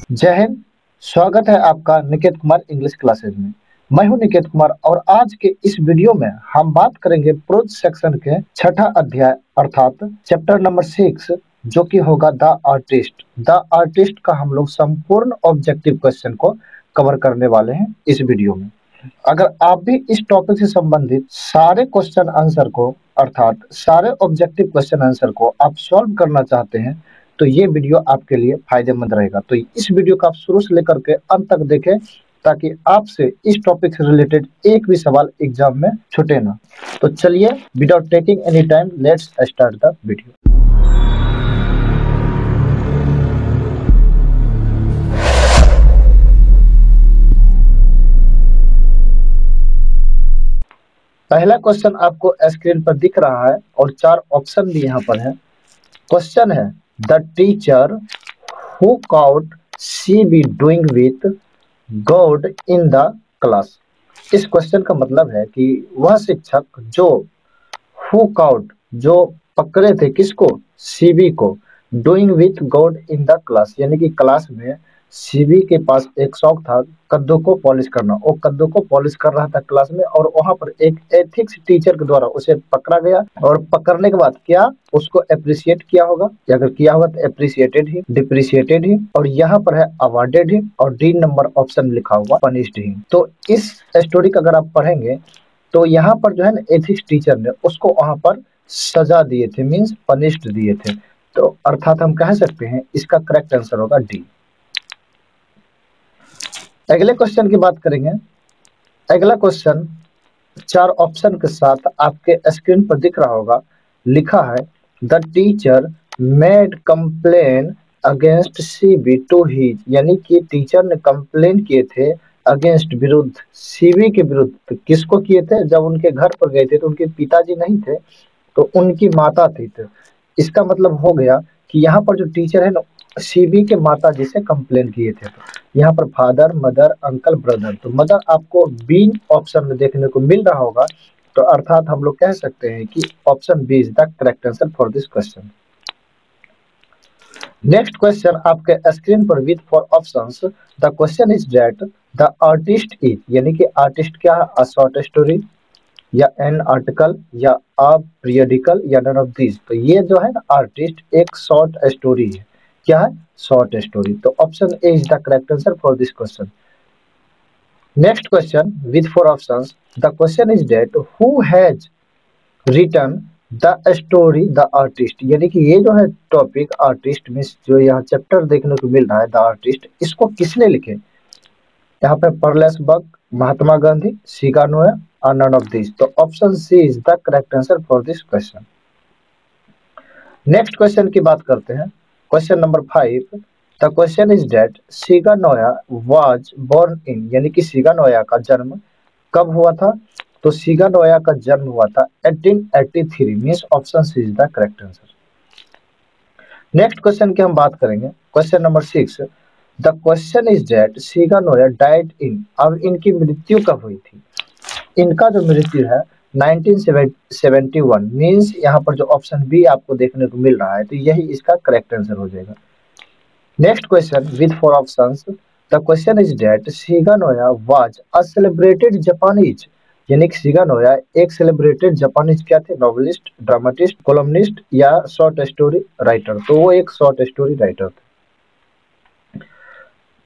जय हिंद। स्वागत है आपका निकेत कुमार इंग्लिश क्लासेज में। मैं हूं निकेत कुमार और आज के इस वीडियो में हम बात करेंगे प्रोज सेक्शन के छठा अध्याय अर्थात चैप्टर नंबर 6 जो कि होगा द आर्टिस्ट। द आर्टिस्ट का हम लोग संपूर्ण ऑब्जेक्टिव क्वेश्चन को कवर करने वाले हैं इस वीडियो में। अगर आप भी इस टॉपिक से संबंधित सारे क्वेश्चन आंसर को अर्थात सारे ऑब्जेक्टिव क्वेश्चन आंसर को आप सॉल्व करना चाहते हैं तो ये वीडियो आपके लिए फायदेमंद रहेगा। तो इस वीडियो को आप शुरू से लेकर के अंत तक देखें ताकि आपसे इस टॉपिक से रिलेटेड एक भी सवाल एग्जाम में छूटे ना। तो चलिए without taking any time let's start the video. पहला क्वेश्चन आपको स्क्रीन पर दिख रहा है और 4 ऑप्शन भी यहाँ पर है। क्वेश्चन है the teacher who caught Seibei doing with gourd in the class. इस क्वेश्चन का मतलब है कि वह शिक्षक जो हु काउट जो पकड़े थे किसको, सीबी को, doing with gourd in the class यानी कि क्लास में सीबी के पास एक शौक था कद्दू को पॉलिश करना। वो कद्दू को पॉलिश कर रहा था क्लास में और वहां पर एक एथिक्स टीचर के द्वारा उसे पकड़ा गया और पकड़ने के बाद क्या उसको अप्रिशिएट किया होगा, या अगर किया होगा तो अप्रिशिएटेड ही, डिप्रिशिएटेड ही, और यहाँ पर है अवार्डेड ही और डी नंबर ऑप्शन लिखा हुआ पनिश्ड ही। तो इस स्टोरी का अगर आप पढ़ेंगे तो यहाँ पर जो है ना एथिक्स टीचर ने उसको वहां पर सजा दिए थे, मीन्स पनिश्ड दिए थे। तो अर्थात हम कह सकते हैं इसका करेक्ट आंसर होगा डी। अगले क्वेश्चन की बात करेंगे। अगला क्वेश्चन 4 ऑप्शन के साथ आपके स्क्रीन पर दिख रहा होगा, लिखा है the teacher made complain against Seibei to his, यानी कि टीचर ने कंप्लेन किए थे अगेंस्ट विरुद्ध, सीबी के विरुद्ध। तो किसको किए थे? जब उनके घर पर गए थे तो उनके पिताजी नहीं थे तो उनकी माता थी। तो इसका मतलब हो गया कि यहाँ पर जो टीचर है ना सीबी के माता जी से कंप्लेन किए थे। तो यहाँ पर फादर, मदर, अंकल, ब्रदर, तो मदर आपको बी ऑप्शन में देखने को मिल रहा होगा। तो अर्थात हम लोग कह सकते हैं कि option B is the correct answer for this question. Next question आपके स्क्रीन पर with four options. The question is that the artist is, यानी कि आर्टिस्ट क्या है? अ शॉर्ट स्टोरी या एन आर्टिकल या अ पीरियडिकल या नन ऑफ दिस। तो ये जो है ना आर्टिस्ट एक शॉर्ट स्टोरी है। क्या है? Short story. तो option A is the correct answer for this question. Next question with four options. The question is that who has written the story the artist, यानी कि ये जो है टॉपिक आर्टिस्ट में जो यहाँ चैप्टर देखने को मिल रहा है द आर्टिस्ट, इसको किसने लिखे? यहाँ पे परलेस बक, महात्मा गांधी, सिगानोया और नन ऑफ दिस। तो option C is the correct answer for this question. Next question की बात करते हैं। Question number 5। The question is that Shiga Naoya was born in, यानी कि सिगानोया का जन्म कब हुआ था? तो सिगानोया का जन्म हुआ था 1883, means option C is the correct answer. Next question की हम बात करेंगे। Question number 6। The question is that Shiga Naoya died in, अब इनकी मृत्यु कब हुई थी? इनका जो मृत्यु है 1971, मीन्स यहाँ पर जो ऑप्शन बी आपको देखने को मिल रहा है तो यही इसका करेक्ट आंसर हो जाएगा। Next question with four options. The question is that Shiga Naoya was a celebrated Japanese, यानी कि सिगानोया एक सेलिब्रेटेड जापानीज क्या थे? नॉवेलिस्ट, ड्रामाटिस्ट, कॉलमनिस्ट या शॉर्ट स्टोरी राइटर। तो वो एक शॉर्ट स्टोरी राइटर थे।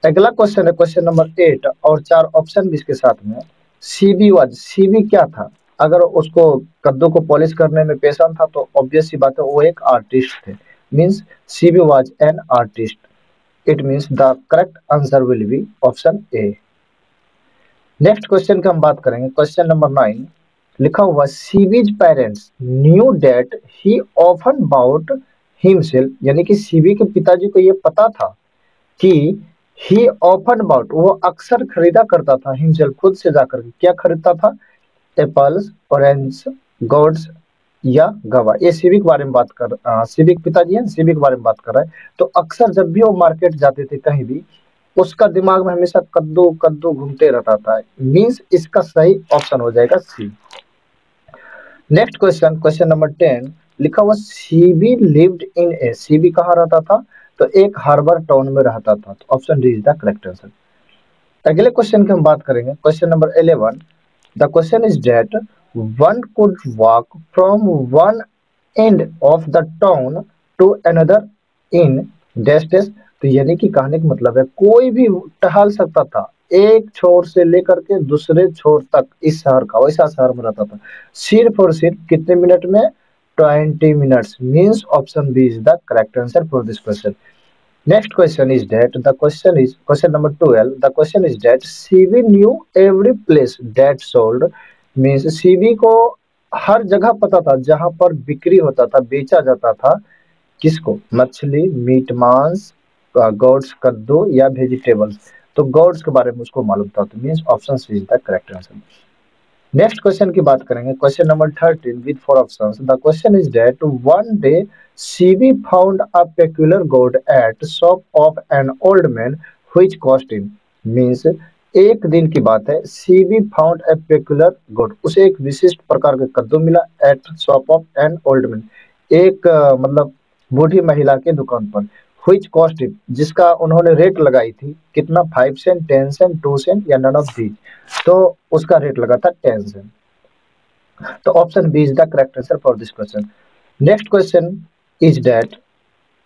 अगला क्वेश्चन है क्वेश्चन नंबर 8 और 4 ऑप्शन भी इसके साथ में। सीबी वाज, सीबी क्या था? अगर उसको कद्दू को पॉलिश करने में पेशन था तो ऑब्वियस सी बात है वो एक आर्टिस्ट थे, means Seibei was an artist. It means the correct answer will be option A. Next question की हम बात करेंगे। क्वेश्चन नंबर 9 लिखा हुआ Seibei's parents knew that he often about himself, यानी कि सीबी के पिताजी को ये पता था कि ही ऑफन बाउट, वो अक्सर खरीदा करता था, हिमसेल्फ खुद से जाकर क्या खरीदता था? एप्पल्स, ऑरेंज, गोड्स या गवा। ये सिविक बारे में बात कर सिविक पिताजी है, सिविक बारे में बात कर रहा है। तो अक्सर जब भी वो मार्केट जाते थे कहीं भी उसका दिमाग में हमेशा कद्दू कद्दू घूमते रहता था, मींस इसका सही ऑप्शन हो जाएगा सी। नेक्स्ट क्वेश्चन, क्वेश्चन नंबर 10 लिखा हुआ CB lived in A, CB कहाँ रहता था? तो एक हार्बर टाउन में रहता था। तो option D is the correct answer. अगले क्वेश्चन की हम बात करेंगे, question number 11। The question is that one could walk from one end of the town to another in dash dash. तो यानी कि कहने का मतलब है कोई भी टहल सकता था एक छोर से लेकर के दूसरे छोर तक इस शहर का, वैसा शहर में रहता था, सिर्फ और सिर्फ कितने मिनट में? 20 minutes. Means option B is the correct answer for this question. Next question is that the question is question number 12. The question is that CB knew every place that sold, means CB को हर जगह पता था जहां पर बिक्री होता था, बेचा जाता था। किसको? मछली, मीट, मांस, गोड्स, कद्दू या वेजिटेबल्स। तो गोड्स के बारे में उसको मालूम था। तो means option C is the correct answer. Next question की बात करेंगे, question number 13 with 4 options. The question is that one day Seibei found a peculiar gourd at shop of an old man which cost him. Means एक दिन की बात है, CB found a peculiar गोड, उसे एक विशिष्ट प्रकार का कद्दू मिला eight shop of an old man, एक मतलब बूढ़ी महिला के दुकान पर। व्हिच कॉस्ट हिम, जिसका उन्होंने रेट लगाई थी कितना? 5 सेंट, 10 सेंट, 2 सेंट या नन ऑफ दीज। तो उसका रेट लगा था 10 सेंट। तो option B is the correct answer for this question. Next question is that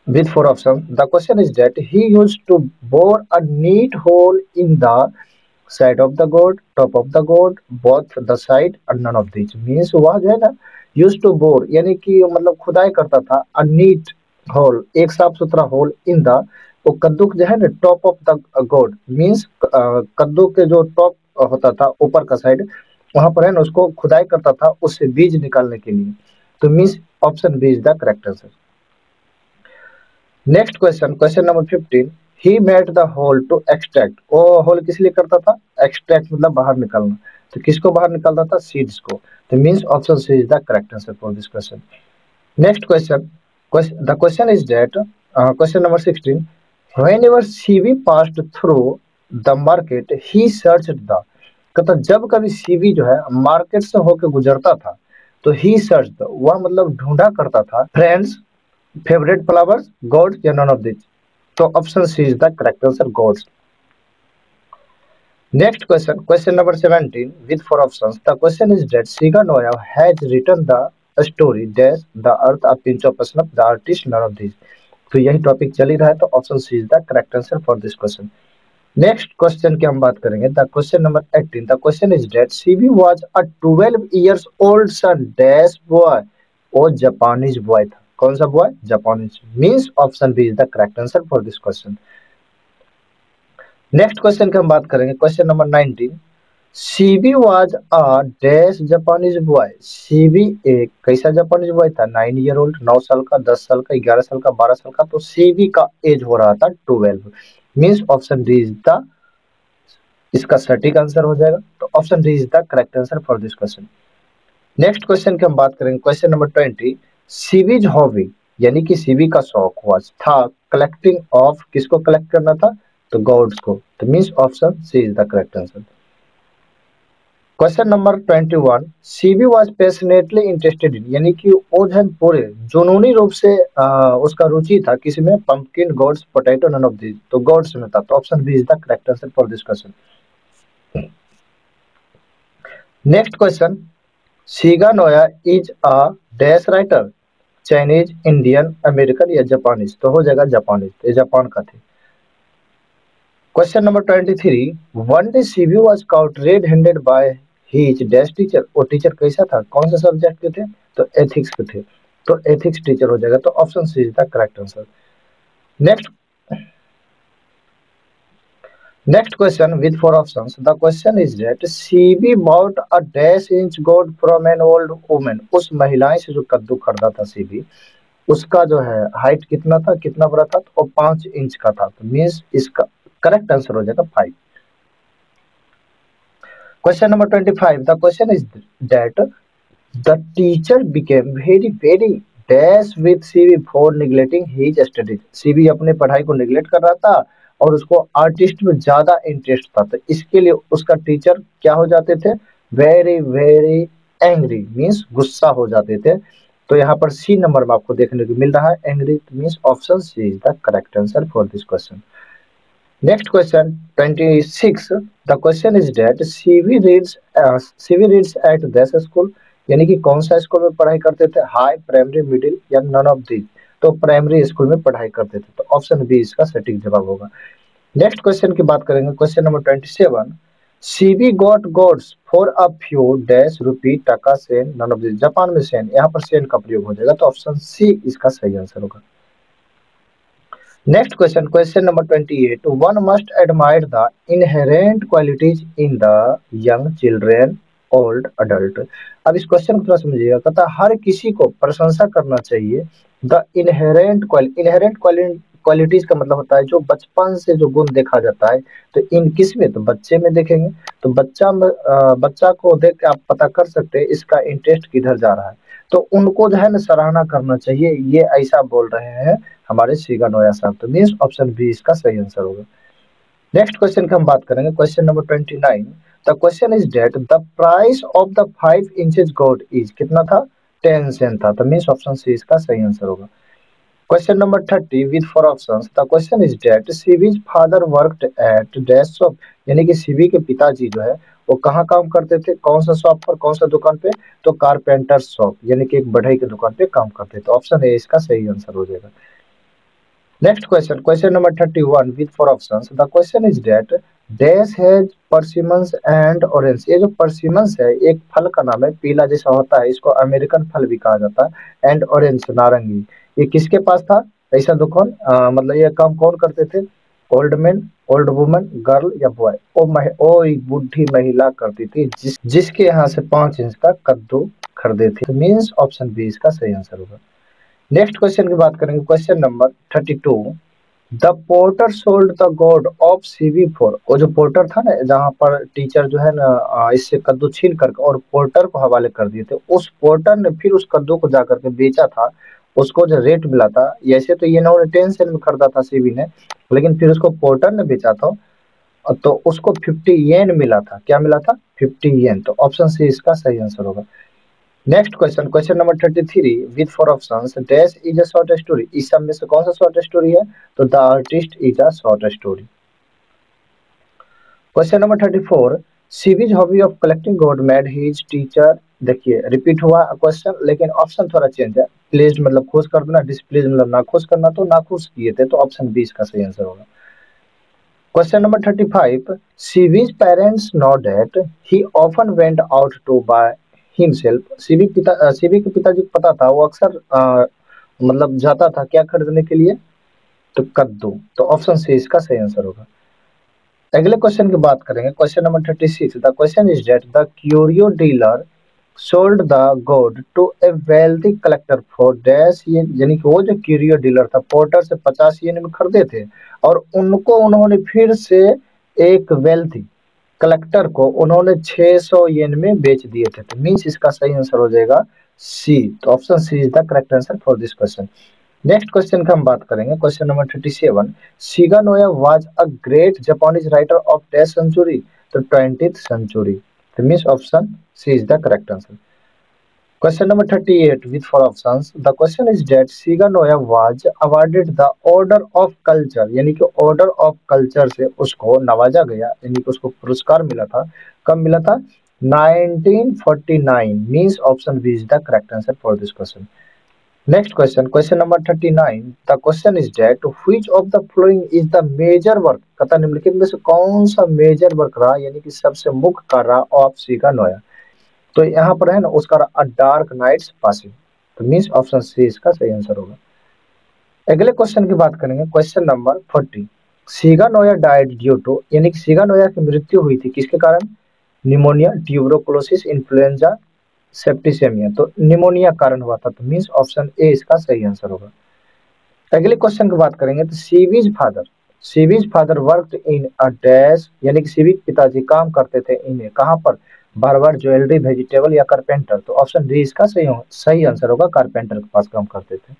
with 4 options, the question is that he used to bore a neat hole in the side of the gourd, top of the gourd, both the side and none of these। means वह जो है ना used to bore यानी कि मतलब खुदाई करता था, a neat hole एक साफ सुथरा होल, in the वो कद्दू जो है ना टॉप ऑफ द गोड, मीन्स कद्दू के जो टॉप होता था ऊपर का साइड, वहां पर है ना उसको खुदाई करता था उससे बीज निकालने के लिए। तो means option B is the correct answer. Next question, question number 15। He made the hole to extract, वो होल किस लिए करता था? एक्सट्रैक्ट मतलब बाहर निकालना। तो किसको बाहर निकालता था? सीड्स को। तो means option C is the correct answer for this question. Next question, the question is that question number 16। Whenever Seibei passed through the market he searched the. कहता जब कभी सीबी जो है मार्केट से होकर गुजरता था तो ही सर्च्ड, वह मतलब ढूंढा करता था फ्रेंड्स, फेवरेट फ्लावर्स, गॉड्स या नन ऑफ दिस। तो option C is the correct answer, gourds. Next question, question number 17 with 4 options. The question is that Shiga Naoya has written the story dash the earth a pinch of snuff, the artist none of this. तो यही topic चल ही रहा है, तो option C is the correct answer for this question. Next question की हम बात करेंगे, the question number 18। The question is that Seibei was a 12 years old son dash boy. वो जापानीज बॉय था। कौन सा boy? Japanese. Means option B is the correct answer for this question. Next question की हम बात करेंगे, question number 19। Seibei was a dash Japanese boy. Seibei एक कैसा जापानीज बॉय था? 9 ईयर ओल्ड, 9 साल का, 10 साल का, 11 साल का, 12 साल का। तो सीबी का एज हो रहा था 12। Means option D is the इसका सटीक आंसर हो जाएगा। तो option D is the correct answer for this question. Next question की हम बात करेंगे, क्वेश्चन नंबर 20। सीबीज हॉबी यानी कि सीबी का शौक हुआ था कलेक्टिंग ऑफ, किसको कलेक्ट करना था? तो गॉड्स को। तो means option C is the correct answer. Question number 21। Seibei was passionately interested in, यानी कि वो जो है पूरे जुनूनी रूप से उसका रुचि था किसी में? Pumpkin, gourds, potato, none of this. तो गॉड्स में था। तो option B is the correct answer for this question. Next question, Shiga Naoya is a dash writer, Chinese, Indian, American या जापानीज। तो हो जाएगा जापानीज, ये जापान का थे। Question number 23। One day Seibei was caught red handed by his dash teacher. वो teacher कैसा था? कौन सा सब्जेक्ट के थे? तो एथिक्स के थे। तो एथिक्स टीचर हो जाएगा। तो option C is the correct answer. Next Next question with 4 options. The question is that CB bought a dash inch gold from an old woman। उस महिलाएं से जो कद्दू खरीदा था सीबी, उसका जो है हाइट कितना था, कितना बड़ा था? तो 5 इंच का था। तो मीन्स इसका करेक्ट आंसर हो जाएगा 5। Question number 25। The question is that the teacher became very very dash with CB for neglecting his studies. CB अपने पढ़ाई को निग्लेक्ट कर रहा था और उसको आर्टिस्ट में ज्यादा इंटरेस्ट था। तो इसके लिए उसका टीचर क्या हो जाते थे? वेरी वेरी एंग्री, मीन्स गुस्सा हो जाते थे। तो यहाँ पर सी नंबर में आपको देखने को मिल रहा है angry, means option C is the correct answer for this question. Next question 26, the question is that Seibei reads at this school, यानी कि कौन सा स्कूल में पढ़ाई करते थे, हाई, प्राइमरी, मिडिल या नन ऑफ दीज। तो प्राइमरी स्कूल में पढ़ाई करते थे, तो ऑप्शन बी इसका सटीक जवाब होगा। नेक्स्ट क्वेश्चन की बात करेंगे, question number 27, Seibei got gourds for a few dash rupee taka sen none of this. Japan में सेन, यहाँ पर सेन का प्रयोग हो जाएगा, तो ऑप्शन सी इसका सही आंसर होगा। Next question, question number 28, one must admire the inherent qualities in the young children old adult. अब इस क्वेश्चन को थोड़ा समझिएगा, कहता है हर किसी को प्रशंसा करना चाहिए द इनहेरेंट क्वालिटीज का मतलब होता है जो बचपन से जो गुण देखा जाता है, तो इन किस में, तो बच्चे में देखेंगे। तो बच्चा को देख के आप पता कर सकते हैं इसका इंटरेस्ट किधर जा रहा है, तो उनको जो है ना सराहना करना चाहिए, ये ऐसा बोल रहे हैं हमारे सीगा नोया साहब। तो मीन्स ऑप्शन बी इसका सही आंसर होगा। नेक्स्ट क्वेश्चन की हम बात करेंगे, question number 29, the question is that the price of the 5 inches gourd is, कितना था, 10 सेंट था, तो मीन्स ऑप्शन सी इसका सही आंसर होगा। Question number 30 with 4 options, the question is that सीवीज father worked at dash shop, यानी कि सीवी के पिताजी जो है वो कहाँ काम करते थे, कौन सा शॉप पर, कौन सा दुकान पे, तो कारपेंटर शॉप, यानी कि एक बढ़ई की दुकान पे काम करते थे, तो ऑप्शन ए इसका सही आंसर हो जाएगा। Next question, question number 31 with 4 options, the question is that dash has persimmons and orange. ये जो परसिमन्स है एक फल का नाम है, पीला जैसा होता है, इसको अमेरिकन फल भी कहा जाता है, एंड ऑरेंज नारंगी, ये किसके पास था ऐसा दुकान, मतलब ये काम कौन करते थे, old man, old woman, girl या बॉय, ओ एक बुढ़ी महिला करती थी जिसके यहाँ से 5 इंच का कद्दू खरीदे थे, तो मीन्स ऑप्शन बी इसका सही आंसर होगा। नेक्स्ट क्वेश्चन की बात करेंगे, question number 32, the porter sold the God of CV for. वो जो पोर्टर था ना, जहाँ पर टीचर जो है ना इससे कद्दू छीन कर और पोर्टर को हवाले कर दिए थे, उस पोर्टर ने फिर उस कद्दू को जाकर के बेचा था, उसको जो रेट मिला था, ऐसे तो ये इन्होंने 10 सेंट में खरीदा था सीवी ने, लेकिन फिर उसको पोर्टर ने बेचा था, तो उसको 50 येन मिला था, क्या मिला था, 50 येन, तो ऑप्शन सी इसका सही आंसर होगा। Next question, question number 33 with 4 options, dash is a short story. इस सब में से कौन सा शॉर्ट स्टोरी है, तो the artist is a short story. Question number 34, CVs hobby of collecting gold made his teacher. देखिए रिपीट हुआ क्वेश्चन, लेकिन ऑप्शन थोड़ा चेंज है, प्लेज्ड मतलब खुश कर देना, डिस्प्लेज मतलब ना खुश करना, तो ना खुश किए थे, तो ऑप्शन बी इसका सही आंसर होगा। क्वेश्चन नंबर 35, सीवीज parents know that he often went out to buy himself. Seibei के पिताजी को पता था वो अक्सर मतलब जाता था क्या खरीदने के लिए, तो कद्दू, तो ऑप्शन सी इसका सही आंसर होगा। अगले क्वेश्चन की बात करेंगे, question number 36, the question is that the curio dealer sold the gourd to a wealthy collector for dash ये, यानी कि वो जो क्यूरियो डीलर था पोर्टर से 50 येन में खरीदे थे, और उनको उन्होंने फिर से एक वेल्थी कलेक्टर को उन्होंने 600 येन में बेच दिए थे, तो मीन्स इसका सही आंसर हो जाएगा सी, तो option C is the correct answer for this question. Next question का हम बात करेंगे, question number 37, Shiga Naoya was a great Japanese writer of dash century, तो 20th सेंचुरी, तो means option C is the correct answer. Question number 38 with 4 options, the question is that Shiga Naoya was awarded the order of culture, यानी कि order of culture से उसको नवाजा गया, यानी कि उसको पुरस्कार मिला था, कब मिला था, 1949, means option B is the correct answer for this question. Next question, question number 39, the question is that which of the following is the major work, कथा निम्नलिखित में से कौन सा मेजर वर्क रहा, यानी कि सबसे मुख्य कार्य रहा ऑफ शिगा नोया, तो यहाँ पर है ना उसका अ डार्क नाइट्स पासिंग, तो मीन्स ऑप्शन सी इसका सही आंसर होगा। अगले क्वेश्चन की बात करेंगे, question number 40, Shiga Naoya died due to, यानी कि शिगा नोया की मृत्यु हुई थी किसके कारण, निमोनिया, ट्यूबरोकुलोसिस, इन्फ्लुएंजा, सेप्टिसेमिया, तो निमोनिया कारण हुआ था, तो मीन्स ऑप्शन ए इसका सही आंसर होगा। अगले क्वेश्चन की बात करेंगे, तो CVs father worked in a dash, यानी कि सीवी पिताजी काम करते थे इन्हें कहाँ पर, बार्बर, ज्वेलरी, वेजिटेबल या कारपेंटर, तो ऑप्शन डी इसका सही आंसर होगा, कारपेंटर के पास काम करते थे।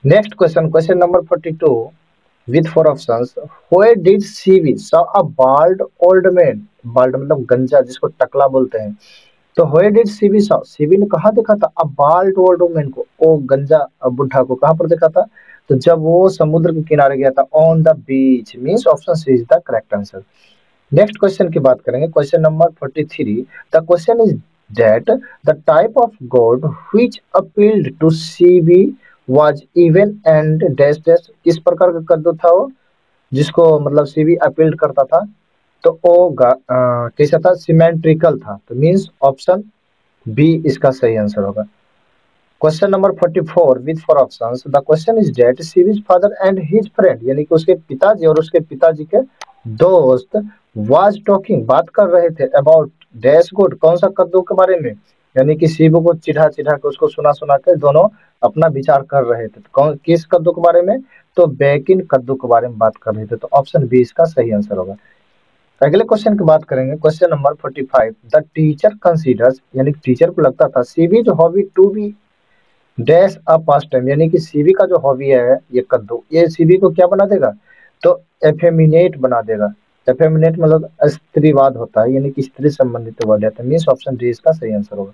Next question, question number 42 with 4 options, where did CV saw a bald old man, bald मतलब गंजा जिसको टकला बोलते हैं, तो where did CB saw, CB ने कहा देखा था अ बाल्ड ओल्ड वुमन को, ओ गंजा बुढ़ा को कहां पर देखा था? तो जब वो समुद्र के किनारे गया था, on the beach, means option C is the correct answer. Next question की बात करेंगे, question number 43। The question is that the type of gourd which appealed to Seibei was even and dash dash, किस प्रकार का कद्दू था वो जिसको मतलब सीबी अपील्ड करता था? तो ओ कैसा था? सिमेट्रिकल था, तो मींस ऑप्शन बी इसका सही आंसर होगा। Question number 44 with four options. The question is that Seibei's father and his friend, यानी कि उसके पिताजी और उसके पिताजी के दोस्त वाज टॉकिंग, बात कर रहे थे, अबाउट डैश गुड, कौन सा कद्दू के बारे में? यानी कि शिव को चिढ़ा चिढ़ा के उसको सुना सुना के दोनों अपना विचार कर रहे थे। तो कौन किस कद्दू के बारे में? तो बैकिन कद्दू के बारे में बात कर रहे थे, तो ऑप्शन बी इसका सही आंसर होगा। अगले क्वेश्चन की बात करेंगे, question number 45। The teacher considers, यानी कि टीचर को लगता था सीबी जो hobby to be dash a pastime, यानी कि सीबी का जो हॉबी है ये कद्दू, ये सीबी को क्या बना देगा? तो एफेमिनेट बना देगा। एफेमिनेट मतलब स्त्रीवाद होता है, यानी कि स्त्री संबंधित वर्ड है, तो मींस ऑप्शन डी इसका सही आंसर होगा।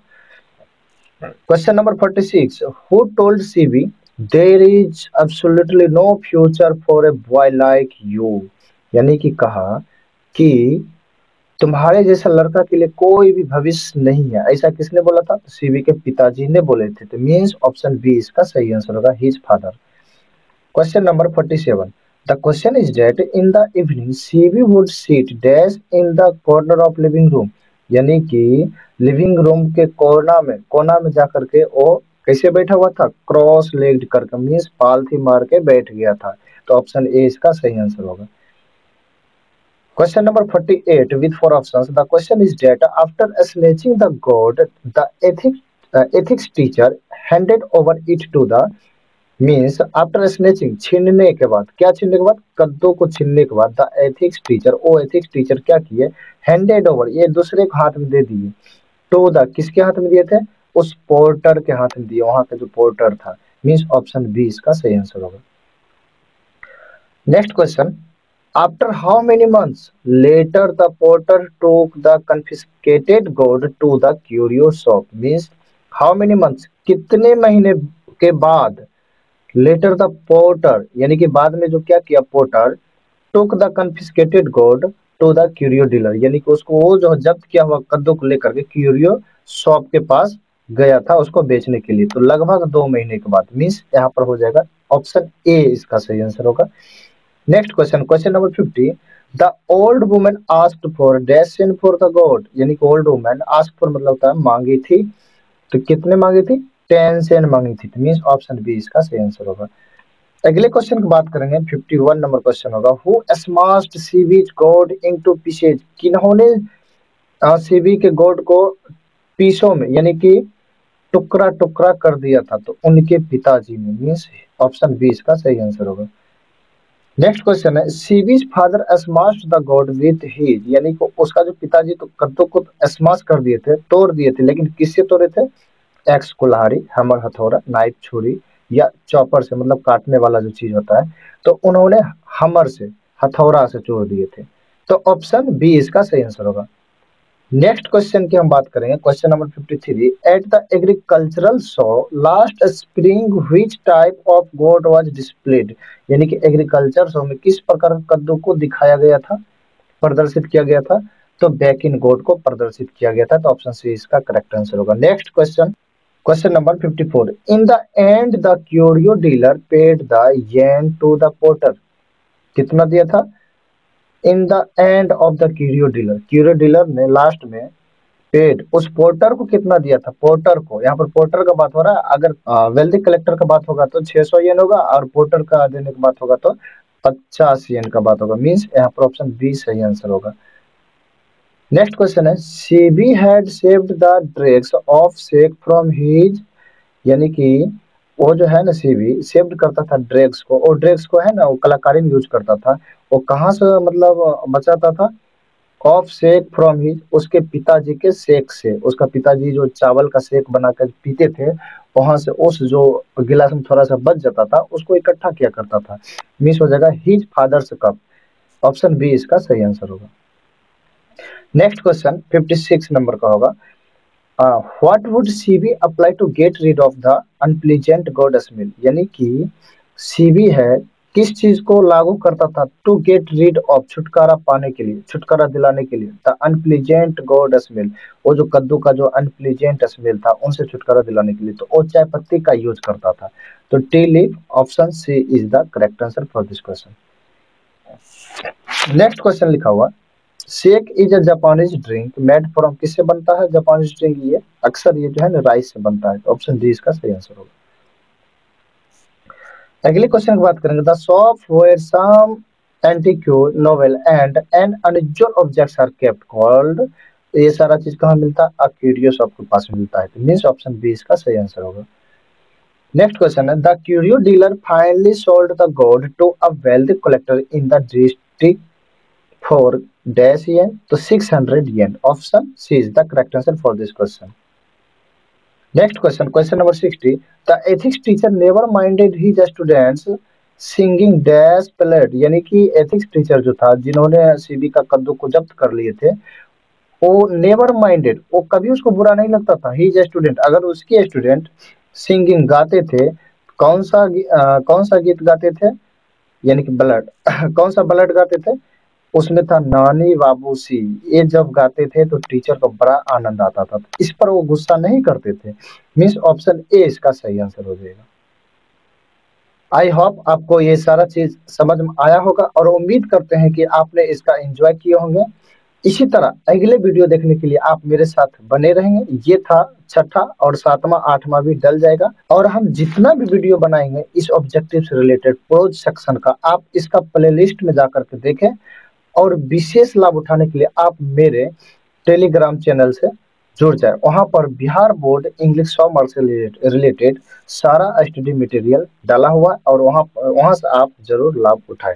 Question number 46। Who told CB there is absolutely no future for a boy like you, यानी कि कहा कि तुम्हारे जैसा लड़का के लिए कोई भी भविष्य नहीं है, ऐसा किसने बोला था? तो सीबी के पिताजी ने बोले थे, तो मींस ऑप्शन बी इसका सही आंसर होगा, his father. Question number 47। The question is that in the evening CB would sit dash in the corner of living room, यानी कि लिविंग रूम के कोना में जाकर के वो कैसे बैठा हुआ था? क्रॉस लेग्ड करके, मींस पालथी मार के बैठ गया था, तो ऑप्शन ए इसका सही आंसर होगा। Question number 48 with four options. The question is that after snatching the gourd, the ethics teacher handed over it to the, means after snatching, छीनने के बाद, क्या छीनने के बाद? कद्दू को छीनने के बाद द एथिक्स टीचर, वो एथिक्स टीचर क्या किए? हैंडेड ओवर, ये दूसरे के हाथ में दे दिए। टू द, किसके हाथ में दिए थे? उस पोर्टर के हाथ में दिए, वहां का जो पोर्टर था, मीन्स ऑप्शन बी इसका सही आंसर होगा। Next question. After how many months later the porter took the confiscated gold to the curio shop? Means how many months, कितने महीने के बाद later the porter, यानी कि बाद में जो क्या किया porter, took the confiscated gold to the curio dealer, यानी कि उसको वो जो जब्त किया हुआ कद्दू को लेकर के क्यूरियो शॉप के पास गया था उसको बेचने के लिए, तो लगभग 2 महीने के बाद, मीन्स यहाँ पर हो जाएगा ऑप्शन ए इसका सही आंसर होगा। Next question, question number 50। The old woman asked for dash send for the God, यानी कि ओल्ड वुमन आस्क फॉर मतलब होता है मांगी थी, तो कितने मांगी थी? 10 सेंड मांगी थी, मींस ऑप्शन बी इसका सही आंसर होगा। अगले क्वेश्चन की बात करेंगे, 51 नंबर क्वेश्चन होगा। Who smashed Seibei's gourd into pieces, किन्होंने सीबी के गॉड को पीसों में, यानी कि टुकड़ा टुकड़ा कर दिया था? तो उनके पिताजी ने, मींस ऑप्शन बी इसका सही आंसर होगा। नेक्स्ट क्वेश्चन है, Seibei's father smashed the gourd with his, यानी कि उसका जो पिताजी तो कद्दू को स्मैश कर दिए थे, तोड़ दिए थे, लेकिन किससे तोड़े थे? एक्स कुल्हाड़ी, हैमर हथौड़ा, नाइफ छुरी, या चॉपर से, मतलब काटने वाला जो चीज होता है, तो उन्होंने हमर से, हथौड़ा से तोड़ दिए थे, तो ऑप्शन बी इसका सही आंसर होगा। नेक्स्ट क्वेश्चन की हम बात करेंगे, question number 53। At the agricultural show last spring which type of goat was displayed, यानी कि एग्रीकल्चर शो में किस प्रकार का कद्दू को दिखाया गया था, प्रदर्शित किया गया था? तो बैकिन गोट को प्रदर्शित किया गया था, तो ऑप्शन सी इसका करेक्ट आंसर होगा। Next question, question number 54। In the end the curio dealer paid the yen to the porter, कितना दिया था? In the end of the curio dealer ने लास्ट में पेड, उस पोर्टर को कितना दिया था? पोर्टर को, यहाँ पर पोर्टर का बात हो रहा है, अगर वेल्दी कलेक्टर का बात होगा तो 600 येन होगा, और पोर्टर का देने की बात होगा तो 50 येन का बात होगा, मीन्स यहाँ पर ऑप्शन बी सही आंसर होगा। नेक्स्ट क्वेश्चन है, CB had saved the drugs of sheikh from his, यानी कि वो जो है ना सीबी सेव्ड करता था ड्रग्स को, और ड्रग्स को है ना वो कलाकारी में यूज करता था, वो कहाँ से मतलब बचाता था? ऑफ शेक फ्रॉम हिज, उसके पिताजी के शेक से, उसका पिताजी जो चावल का शेक बनाकर पीते थे, वहां से उस जो गिलास में थोड़ा सा बच जाता था उसको इकट्ठा किया करता था, मिस हो जाएगा his father's cup, option B इसका सही आंसर होगा। नेक्स्ट क्वेश्चन 56 नंबर का होगा। What would CB apply to get rid of the unpleasant goat smell, यानी कि सीबी है किस चीज को लागू करता था टू गेट रीड ऑफ, छुटकारा पाने के लिए, छुटकारा दिलाने के लिए, द अनप्लीजेंट गॉड स्मेल, वो जो कद्दू का जो अनप्लीजेंट स्मेल था उनसे छुटकारा दिलाने के लिए, तो वो चाय पत्ती का यूज करता था। तो tea leaf option C is the correct answer for this question. Next question लिखा हुआ, sake is a Japanese drink made from, किससे बनता है जापानीज ड्रिंक, ये अक्सर ये जो है ना राइस से बनता है, तो ऑप्शन डी इसका सही आंसर होगा। अगले क्वेश्चन की बात करेंगे, the shop where some antique novel and an unusual objects are kept called, ये सारा चीज कहाँ मिलता है, आ क्यूरियो शॉप के पास मिलता है, तो मींस ऑप्शन बी इसका सही आंसर होगा। नेक्स्ट क्वेश्चन है, the curio dealer finally sold the gold to a wealth collector in the district for dash yen, तो 600 yen, option C is the correct answer for this question. Next question, question number 60, the ethics teacher never minded his students singing dash plate, यानी कि ethics teacher जो था जिन्होंने CB का कद्दू को जब्त कर लिए थे, वो नेवर माइंडेड, वो कभी उसको बुरा नहीं लगता था, हिज स्टूडेंट, अगर उसके स्टूडेंट सिंगिंग गाते थे, कौन सा गीत गाते थे, यानी कि ब्लड कौन सा ब्लड गाते थे, उसमें था नानी बाबूसी, ये जब गाते थे तो टीचर को बड़ा आनंद आता था, तो इस पर वो गुस्सा नहीं करते थे, मीन्स ऑप्शन ए इसका सही आंसर हो जाएगा। आई होप आपको ये सारा चीज समझ में आया होगा और उम्मीद करते हैं कि आपने इसका एंजॉय किए होंगे। इसी तरह अगले वीडियो देखने के लिए आप मेरे साथ बने रहेंगे। ये था छठा और सातवां आठवां भी डल जाएगा, और हम जितना भी वीडियो बनाएंगे इस ऑब्जेक्टिव से रिलेटेड प्रोज सेक्शन का, आप इसका प्लेलिस्ट में जाकर के देखें, और विशेष लाभ उठाने के लिए आप मेरे टेलीग्राम चैनल से जुड़ जाए, वहां पर बिहार बोर्ड इंग्लिश 100 मार्क्स से रिलेटेड सारा स्टडी मटेरियल डाला हुआ है, और वहां से आप जरूर लाभ उठाएं।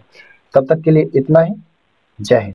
तब तक के लिए इतना ही। जय हिंद।